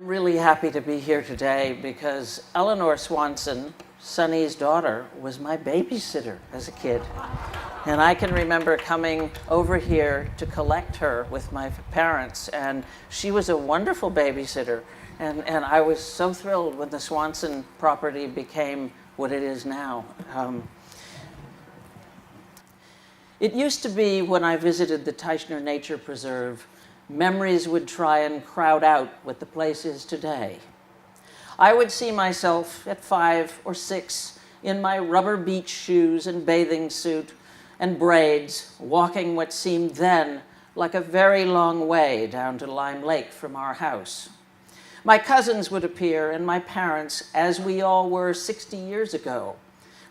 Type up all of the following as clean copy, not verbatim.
I'm really happy to be here today because Eleanor Swanson, Sonny's daughter, was my babysitter as a kid. And I can remember coming over here to collect her with my parents, and she was a wonderful babysitter. And I was so thrilled when the Swanson property became what it is now. It used to be, when I visited the Teichner Nature Preserve, memories would try and crowd out what the place is today. I would see myself at 5 or 6 in my rubber beach shoes and bathing suit and braids, walking what seemed then like a very long way down to Lime Lake from our house. My cousins would appear, and my parents, as we all were 60 years ago.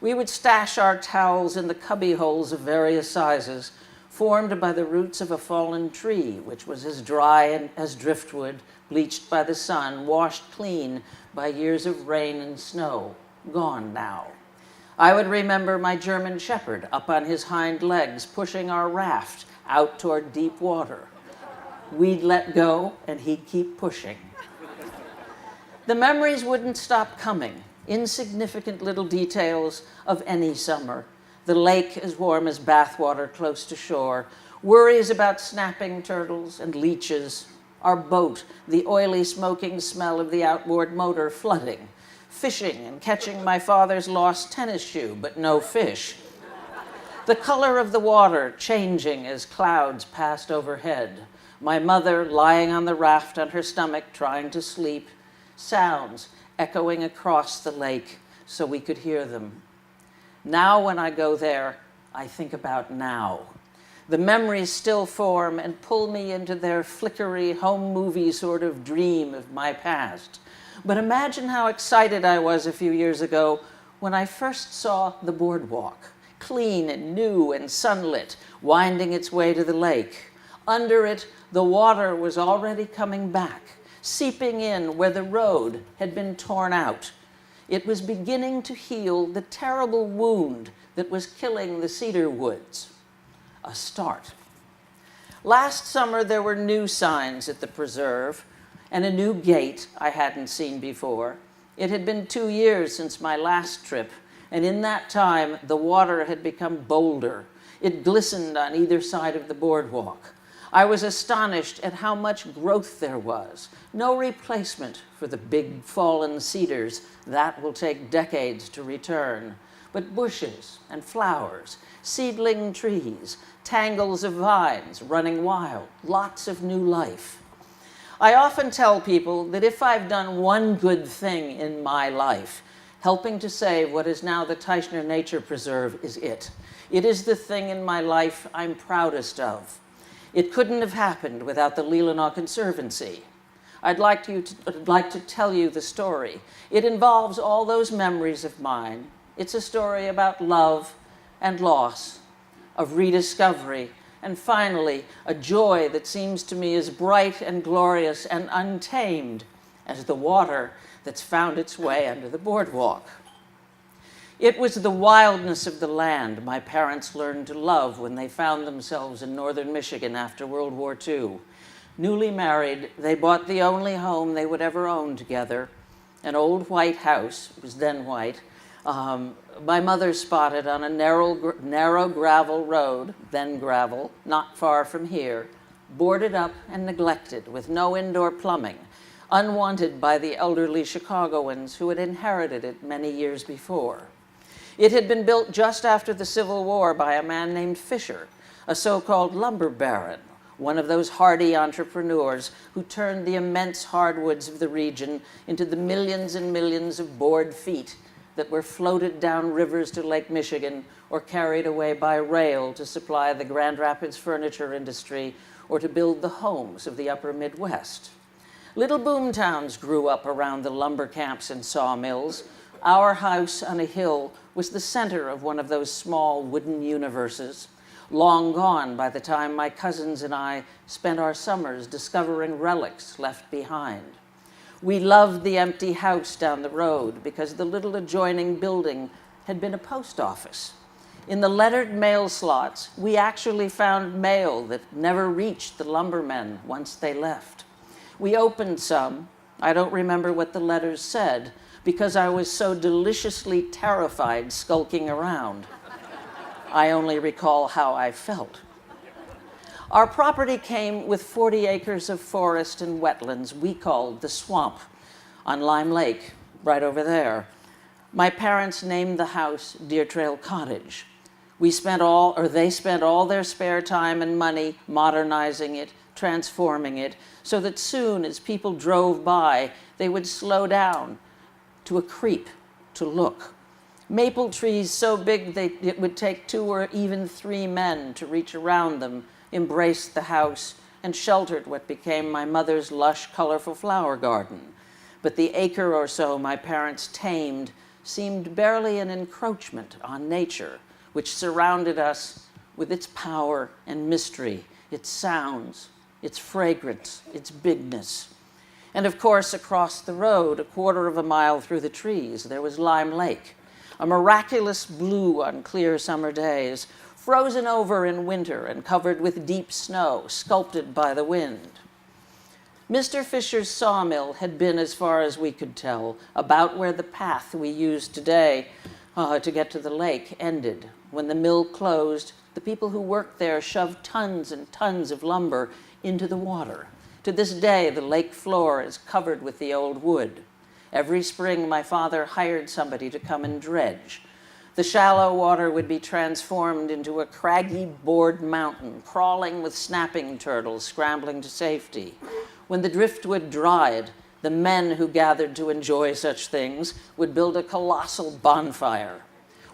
We would stash our towels in the cubby holes of various sizes, formed by the roots of a fallen tree, which was as dry as driftwood, bleached by the sun, washed clean by years of rain and snow, gone now. I would remember my German shepherd up on his hind legs, pushing our raft out toward deep water. We'd let go, and he'd keep pushing. The memories wouldn't stop coming, insignificant little details of any summer. The lake as warm as bathwater close to shore, worries about snapping turtles and leeches, our boat, the oily smoking smell of the outboard motor flooding, fishing and catching my father's lost tennis shoe, but no fish. The color of the water changing as clouds passed overhead, my mother lying on the raft on her stomach trying to sleep, sounds echoing across the lake so we could hear them. Now when I go there, I think about now. The memories still form and pull me into their flickery home movie sort of dream of my past. But imagine how excited I was a few years ago when I first saw the boardwalk, clean and new and sunlit, winding its way to the lake. Under it, the water was already coming back, seeping in where the road had been torn out. It was beginning to heal the terrible wound that was killing the cedar woods. A start. Last summer, there were new signs at the preserve and a new gate I hadn't seen before. It had been 2 years since my last trip, and in that time, the water had become bolder. It glistened on either side of the boardwalk. I was astonished at how much growth there was. No replacement for the big fallen cedars. That will take decades to return. But bushes and flowers, seedling trees, tangles of vines running wild, lots of new life. I often tell people that if I've done one good thing in my life, helping to save what is now the Teichner Nature Preserve is it. It is the thing in my life I'm proudest of. It couldn't have happened without the Leelanau Conservancy. I'd like to tell you the story. It involves all those memories of mine. It's a story about love and loss, of rediscovery, and finally, a joy that seems to me as bright and glorious and untamed as the water that's found its way under the boardwalk. It was the wildness of the land my parents learned to love when they found themselves in northern Michigan after World War II. Newly married, they bought the only home they would ever own together, an old white house, it was then white, my mother spotted on a narrow gravel road, then gravel, not far from here, boarded up and neglected with no indoor plumbing, unwanted by the elderly Chicagoans who had inherited it many years before. It had been built just after the Civil War by a man named Fisher, a so-called lumber baron, one of those hardy entrepreneurs who turned the immense hardwoods of the region into the millions and millions of board feet that were floated down rivers to Lake Michigan or carried away by rail to supply the Grand Rapids furniture industry or to build the homes of the upper Midwest. Little boom towns grew up around the lumber camps and sawmills. Our house on a hill was the center of one of those small wooden universes, long gone by the time my cousins and I spent our summers discovering relics left behind. We loved the empty house down the road because the little adjoining building had been a post office. In the lettered mail slots, we actually found mail that never reached the lumbermen once they left. We opened some, I don't remember what the letters said because I was so deliciously terrified skulking around. I only recall how I felt. Our property came with 40 acres of forest and wetlands we called the swamp on Lime Lake, right over there. My parents named the house Deer Trail Cottage. They spent all their spare time and money modernizing it, transforming it, so that soon as people drove by, they would slow down to a creep to look. Maple trees so big it would take 2 or even 3 men to reach around them, embraced the house, and sheltered what became my mother's lush, colorful flower garden. But the acre or so my parents tamed seemed barely an encroachment on nature, which surrounded us with its power and mystery, its sounds, its fragrance, its bigness. And of course, across the road, a 1/4 of a mile through the trees, there was Lime Lake, a miraculous blue on clear summer days, frozen over in winter and covered with deep snow, sculpted by the wind. Mr. Fisher's sawmill had been, as far as we could tell, about where the path we use today to get to the lake ended. When the mill closed, the people who worked there shoved tons and tons of lumber into the water. To this day, the lake floor is covered with the old wood. Every spring, my father hired somebody to come and dredge. The shallow water would be transformed into a craggy board mountain, crawling with snapping turtles scrambling to safety. When the driftwood dried, the men who gathered to enjoy such things would build a colossal bonfire.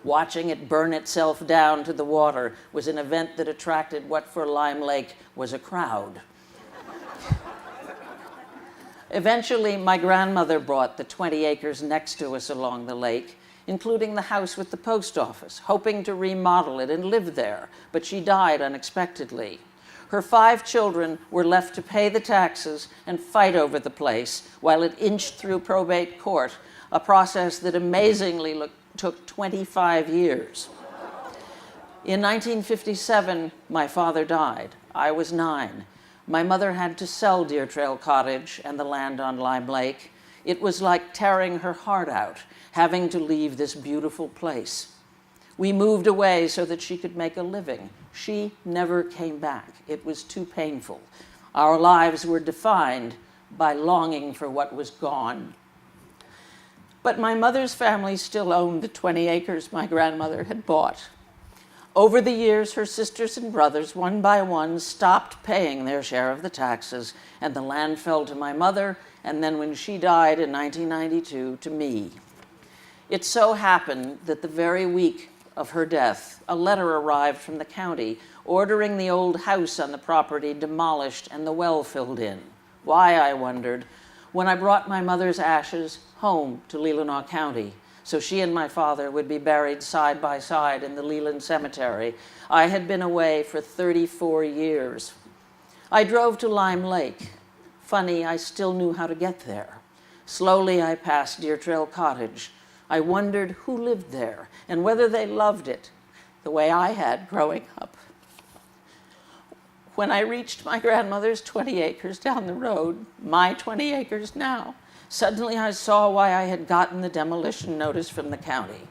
Watching it burn itself down to the water was an event that attracted what for Lime Lake was a crowd. Eventually, my grandmother bought the 20 acres next to us along the lake, including the house with the post office, hoping to remodel it and live there, but she died unexpectedly. Her 5 children were left to pay the taxes and fight over the place while it inched through probate court, a process that amazingly took 25 years. In 1957, my father died. I was 9. My mother had to sell Deer Trail Cottage and the land on Lime Lake. It was like tearing her heart out, having to leave this beautiful place. We moved away so that she could make a living. She never came back. It was too painful. Our lives were defined by longing for what was gone. But my mother's family still owned the 20 acres my grandmother had bought. Over the years, her sisters and brothers, one by one, stopped paying their share of the taxes, and the land fell to my mother, and then when she died in 1992, to me. It so happened that the very week of her death, a letter arrived from the county ordering the old house on the property demolished and the well filled in. Why, I wondered, when I brought my mother's ashes home to Leelanau County, so she and my father would be buried side by side in the Leland Cemetery. I had been away for 34 years. I drove to Lime Lake. Funny, I still knew how to get there. Slowly, I passed Deer Trail Cottage. I wondered who lived there and whether they loved it the way I had growing up. When I reached my grandmother's 20 acres down the road, my 20 acres now, suddenly I saw why I had gotten the demolition notice from the county.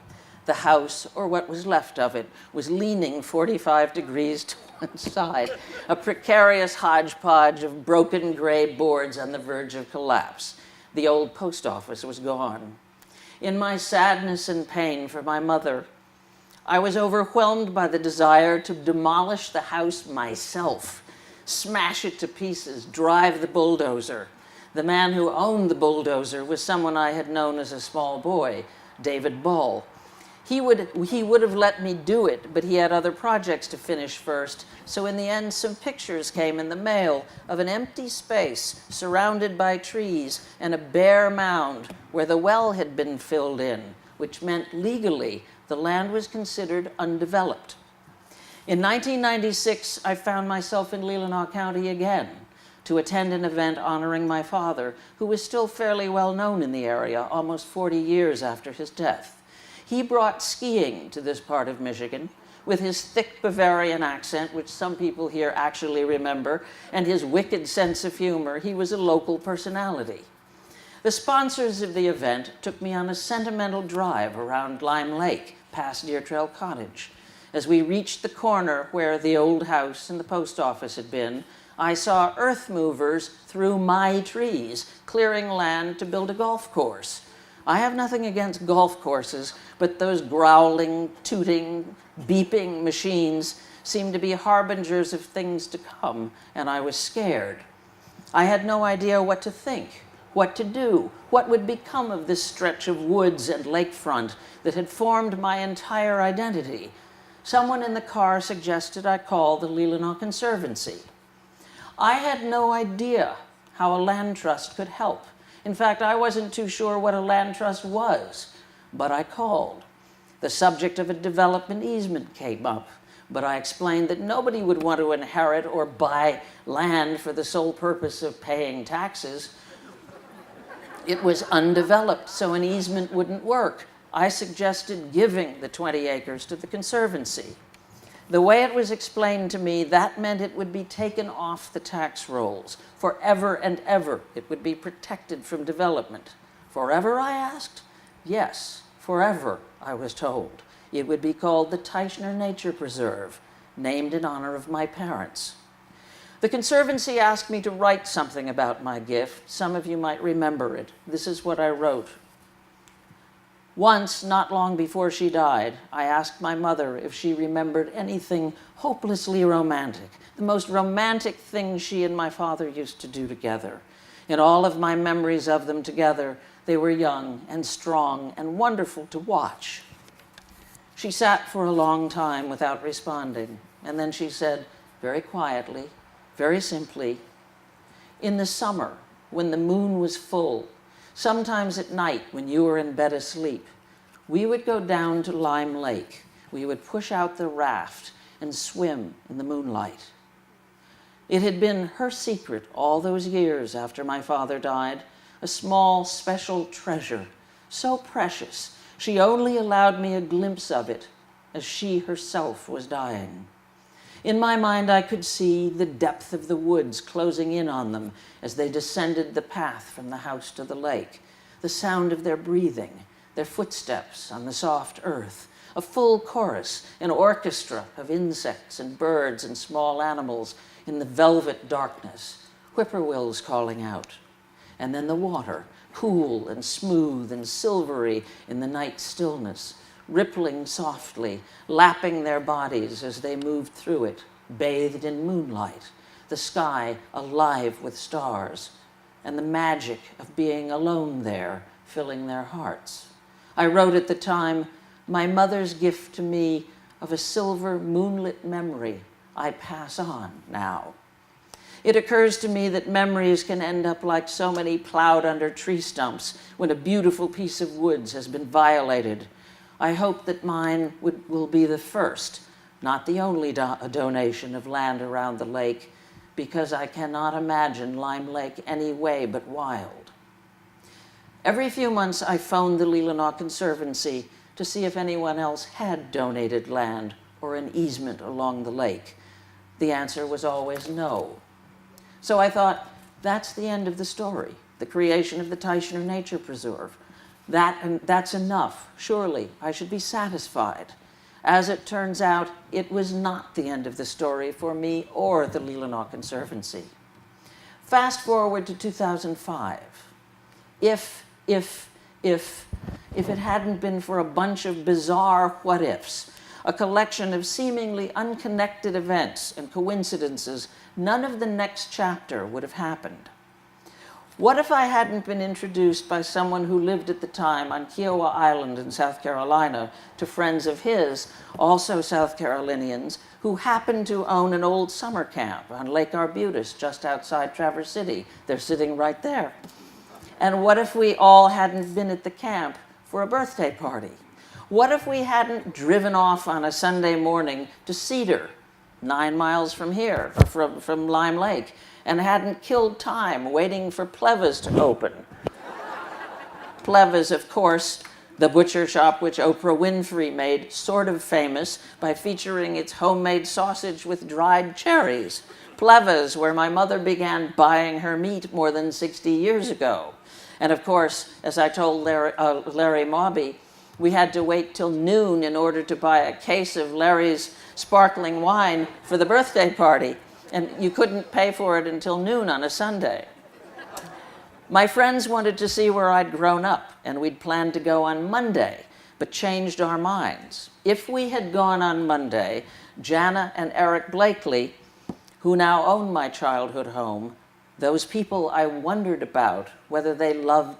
The house, or what was left of it, was leaning 45 degrees to one side, a precarious hodgepodge of broken gray boards on the verge of collapse. The old post office was gone. In my sadness and pain for my mother, I was overwhelmed by the desire to demolish the house myself, smash it to pieces, drive the bulldozer. The man who owned the bulldozer was someone I had known as a small boy, David Ball. He would have let me do it, but he had other projects to finish first, so in the end some pictures came in the mail of an empty space surrounded by trees and a bare mound where the well had been filled in, which meant legally the land was considered undeveloped. In 1996, I found myself in Leelanau County again to attend an event honoring my father, who was still fairly well known in the area almost 40 years after his death. He brought skiing to this part of Michigan with his thick Bavarian accent, which some people here actually remember, and his wicked sense of humor. He was a local personality. The sponsors of the event took me on a sentimental drive around Lime Lake, past Deer Trail Cottage. As we reached the corner where the old house and the post office had been, I saw earth movers through my trees, clearing land to build a golf course. I have nothing against golf courses, but those growling, tooting, beeping machines seemed to be harbingers of things to come, and I was scared. I had no idea what to think, what to do, what would become of this stretch of woods and lakefront that had formed my entire identity. Someone in the car suggested I call the Leelanau Conservancy. I had no idea how a land trust could help. In fact, I wasn't too sure what a land trust was, but I called. The subject of a development easement came up, but I explained that nobody would want to inherit or buy land for the sole purpose of paying taxes. It was undeveloped, so an easement wouldn't work. I suggested giving the 20 acres to the Conservancy. The way it was explained to me, that meant it would be taken off the tax rolls. Forever and ever, it would be protected from development. Forever, I asked? Yes, forever, I was told. It would be called the Teichner Nature Preserve, named in honor of my parents. The Conservancy asked me to write something about my gift. Some of you might remember it. This is what I wrote. Once, not long before she died, I asked my mother if she remembered anything hopelessly romantic, the most romantic thing she and my father used to do together. In all of my memories of them together, they were young and strong and wonderful to watch. She sat for a long time without responding, and then she said, very quietly, very simply, in the summer, when the moon was full, sometimes at night when you were in bed asleep, we would go down to Lime Lake. We would push out the raft and swim in the moonlight. It had been her secret all those years after my father died, a small, special treasure, so precious, she only allowed me a glimpse of it as she herself was dying. In my mind, I could see the depth of the woods closing in on them as they descended the path from the house to the lake, the sound of their breathing, their footsteps on the soft earth, a full chorus, an orchestra of insects and birds and small animals in the velvet darkness, whippoorwills calling out, and then the water, cool and smooth and silvery in the night stillness, rippling softly, lapping their bodies as they moved through it, bathed in moonlight, the sky alive with stars, and the magic of being alone there, filling their hearts. I wrote at the time, my mother's gift to me of a silver moonlit memory I pass on now. It occurs to me that memories can end up like so many plowed under tree stumps when a beautiful piece of woods has been violated. I hope that mine will be the first, not the only donation of land around the lake, because I cannot imagine Lime Lake any way but wild. Every few months, I phoned the Leelanau Conservancy to see if anyone else had donated land or an easement along the lake. The answer was always no. So I thought, that's the end of the story, the creation of the Teichner Nature Preserve. That's enough. Surely I should be satisfied. As it turns out, it was not the end of the story for me or the Leelanau Conservancy. Fast forward to 2005. If it hadn't been for a bunch of bizarre what-ifs, a collection of seemingly unconnected events and coincidences, none of the next chapter would have happened. What if I hadn't been introduced by someone who lived at the time on Kiowa Island in South Carolina to friends of his, also South Carolinians, who happened to own an old summer camp on Lake Arbutus just outside Traverse City? They're sitting right there. And what if we all hadn't been at the camp for a birthday party? What if we hadn't driven off on a Sunday morning to Cedar, 9 miles from here, from Lime Lake, and hadn't killed time waiting for Pleva's to open? Pleva's, of course, the butcher shop which Oprah Winfrey made sort of famous by featuring its homemade sausage with dried cherries, Plevas, where my mother began buying her meat more than 60 years ago. And of course, as I told Larry Mobby, we had to wait till noon in order to buy a case of Larry's sparkling wine for the birthday party. And you couldn't pay for it until noon on a Sunday. My friends wanted to see where I'd grown up, and we'd planned to go on Monday, but changed our minds. If we had gone on Monday, Jana and Eric Blakely, who now own my childhood home, those people I wondered about, whether they loved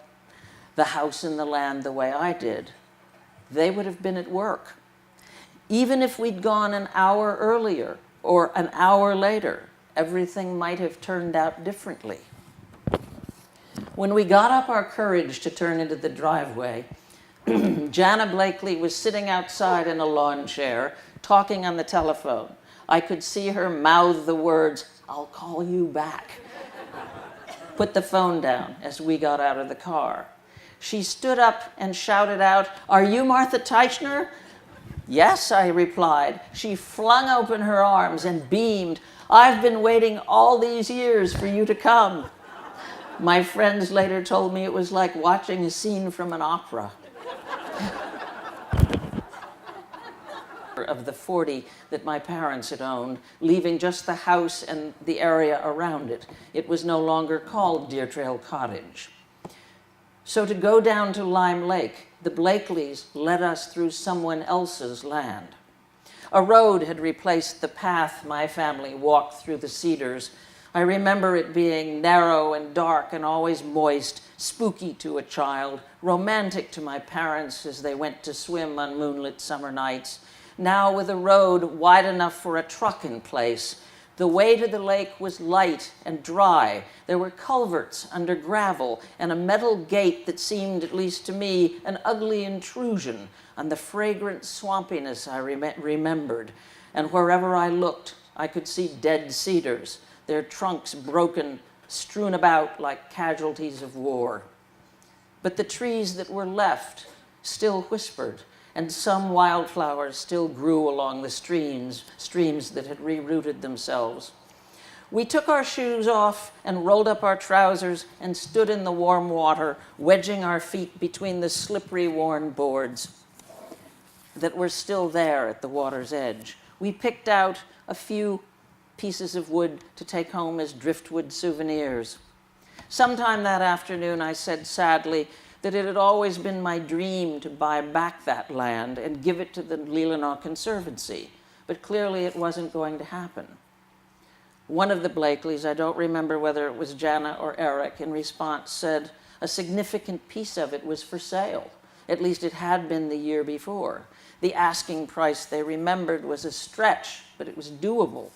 the house and the land the way I did, they would have been at work. Even if we'd gone an hour earlier or an hour later, everything might have turned out differently. When we got up our courage to turn into the driveway, Jana Blakely was sitting outside in a lawn chair, talking on the telephone. I could see her mouth the words, "I'll call you back." Put the phone down as we got out of the car. She stood up and shouted out, "Are you Martha Teichner?" "Yes," I replied. She flung open her arms and beamed. "I've been waiting all these years for you to come." My friends later told me it was like watching a scene from an opera. Of the 40 that my parents had owned, leaving just the house and the area around it. It was no longer called Deer Trail Cottage. So to go down to Lime Lake, the Blakeleys led us through someone else's land. A road had replaced the path my family walked through the cedars. I remember it being narrow and dark and always moist, spooky to a child, romantic to my parents as they went to swim on moonlit summer nights. Now with a road wide enough for a truck in place, the way to the lake was light and dry. There were culverts under gravel and a metal gate that seemed, at least to me, an ugly intrusion on the fragrant swampiness I remembered. And wherever I looked, I could see dead cedars, their trunks broken, strewn about like casualties of war. But the trees that were left still whispered, and some wildflowers still grew along the streams that had rerouted themselves. We took our shoes off and rolled up our trousers and stood in the warm water, wedging our feet between the slippery, worn boards that were still there at the water's edge. We picked out a few pieces of wood to take home as driftwood souvenirs. Sometime that afternoon, I said sadly that it had always been my dream to buy back that land and give it to the Leelanau Conservancy, but clearly it wasn't going to happen. One of the Blakeleys, I don't remember whether it was Jana or Eric, in response said a significant piece of it was for sale. At least it had been the year before. The asking price, they remembered, was a stretch, but it was doable.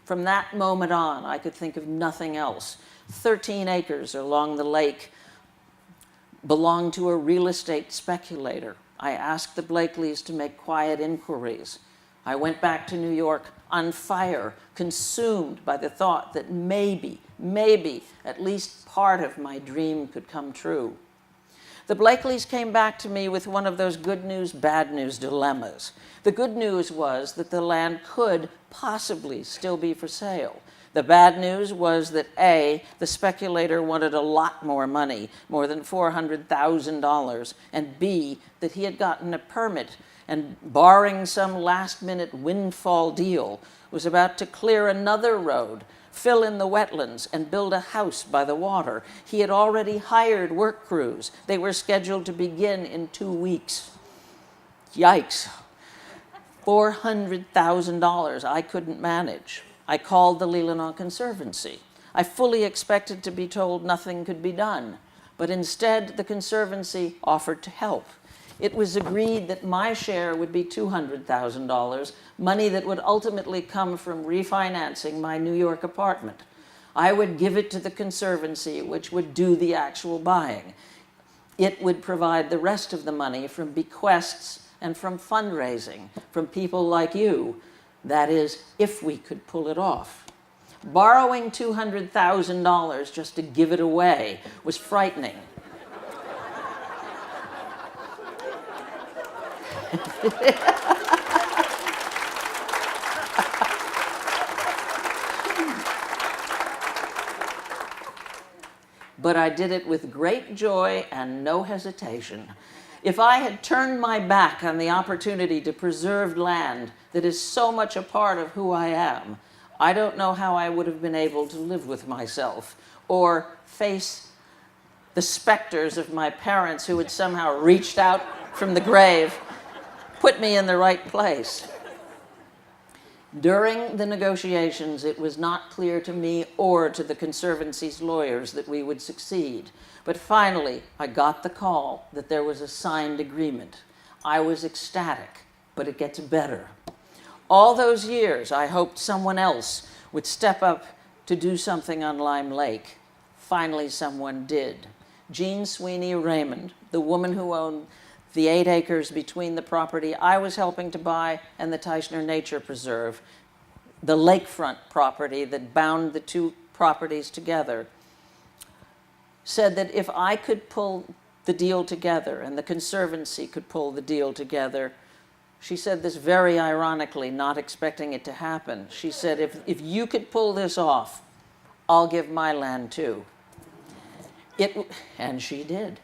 From that moment on, I could think of nothing else. 13 acres along the lake belonged to a real estate speculator. I asked the Blakeleys to make quiet inquiries. I went back to New York on fire, consumed by the thought that maybe, at least part of my dream could come true. The Blakeleys came back to me with one of those good news, bad news dilemmas. The good news was that the land could possibly still be for sale. The bad news was that A, the speculator wanted a lot more money, more than $400,000, and B, that he had gotten a permit and, barring some last-minute windfall deal, was about to clear another road, fill in the wetlands, and build a house by the water. He had already hired work crews. They were scheduled to begin in 2 weeks. Yikes. $400,000 I couldn't manage. I called the Leelanau Conservancy. I fully expected to be told nothing could be done, but instead the Conservancy offered to help. It was agreed that my share would be $200,000, money that would ultimately come from refinancing my New York apartment. I would give it to the Conservancy, which would do the actual buying. It would provide the rest of the money from bequests and from fundraising, from people like you. That is, if we could pull it off. Borrowing $200,000 just to give it away was frightening. but I did it with great joy and no hesitation. If I had turned my back on the opportunity to preserve land that is so much a part of who I am, I don't know how I would have been able to live with myself or face the specters of my parents who had somehow reached out from the grave, put me in the right place. During the negotiations, it was not clear to me or to the Conservancy's lawyers that we would succeed. But finally, I got the call that there was a signed agreement. I was ecstatic, but it gets better. All those years, I hoped someone else would step up to do something on Lime Lake. Finally, someone did. Jean Sweeney Raymond, the woman who owned the 8 acres between the property I was helping to buy and the Teichner Nature Preserve, the lakefront property that bound the two properties together, said that if I could pull the deal together and the Conservancy could pull the deal together, she said this very ironically, not expecting it to happen. She said, if you could pull this off, I'll give my land too. And she did.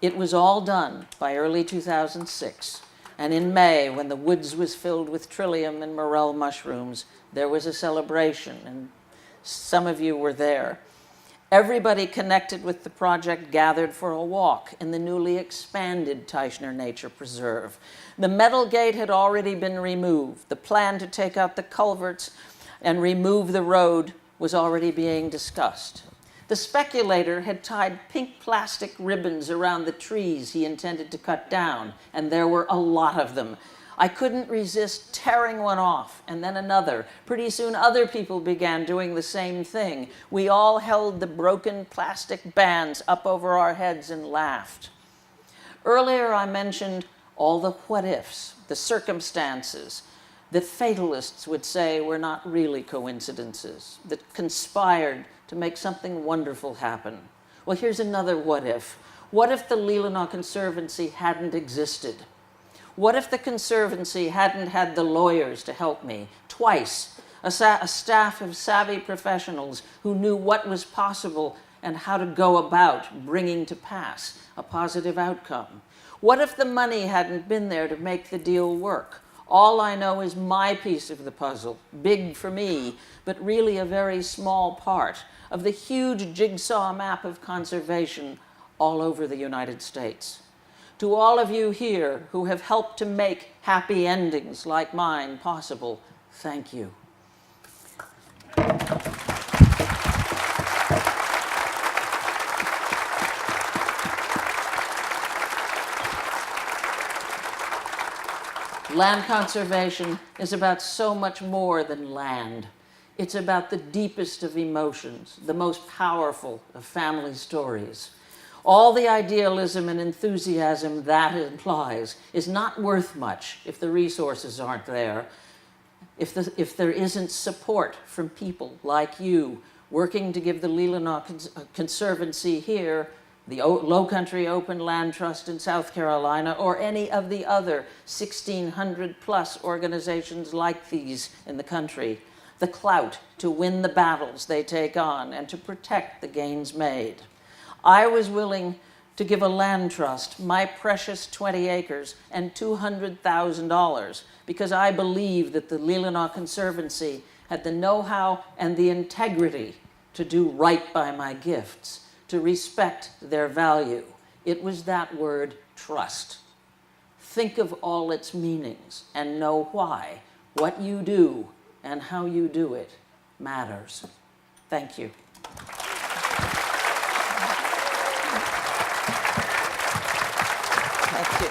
It was all done by early 2006. And in May, when the woods was filled with trillium and morel mushrooms, there was a celebration, and some of you were there. Everybody connected with the project gathered for a walk in the newly expanded Teichner Nature Preserve. The metal gate had already been removed. The plan to take out the culverts and remove the road was already being discussed. The speculator had tied pink plastic ribbons around the trees he intended to cut down, and there were a lot of them. I couldn't resist tearing one off, and then another. Pretty soon other people began doing the same thing. We all held the broken plastic bands up over our heads and laughed. Earlier I mentioned all the what-ifs, the circumstances that fatalists would say were not really coincidences, that conspired to make something wonderful happen. Well, here's another what if. What if the Leelanau Conservancy hadn't existed? What if the Conservancy hadn't had the lawyers to help me? Twice, a staff of savvy professionals who knew what was possible and how to go about bringing to pass a positive outcome. What if the money hadn't been there to make the deal work? All I know is my piece of the puzzle, big for me, but really a very small part of the huge jigsaw map of conservation all over the United States. To all of you here who have helped to make happy endings like mine possible, thank you. Land conservation is about so much more than land. It's about the deepest of emotions, the most powerful of family stories. All the idealism and enthusiasm that implies is not worth much if the resources aren't there, if there isn't support from people like you working to give the Leelanau Conservancy here, the Low Country Open Land Trust in South Carolina, or any of the other 1,600 plus organizations like these in the country, the clout to win the battles they take on and to protect the gains made. I was willing to give a land trust my precious 20 acres and $200,000 because I believe that the Leelanau Conservancy had the know-how and the integrity to do right by my gifts, to respect their value. It was that word, trust. Think of all its meanings and know why. What you do and how you do it matters. Thank you. Thank you.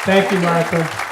Thank you, Martha.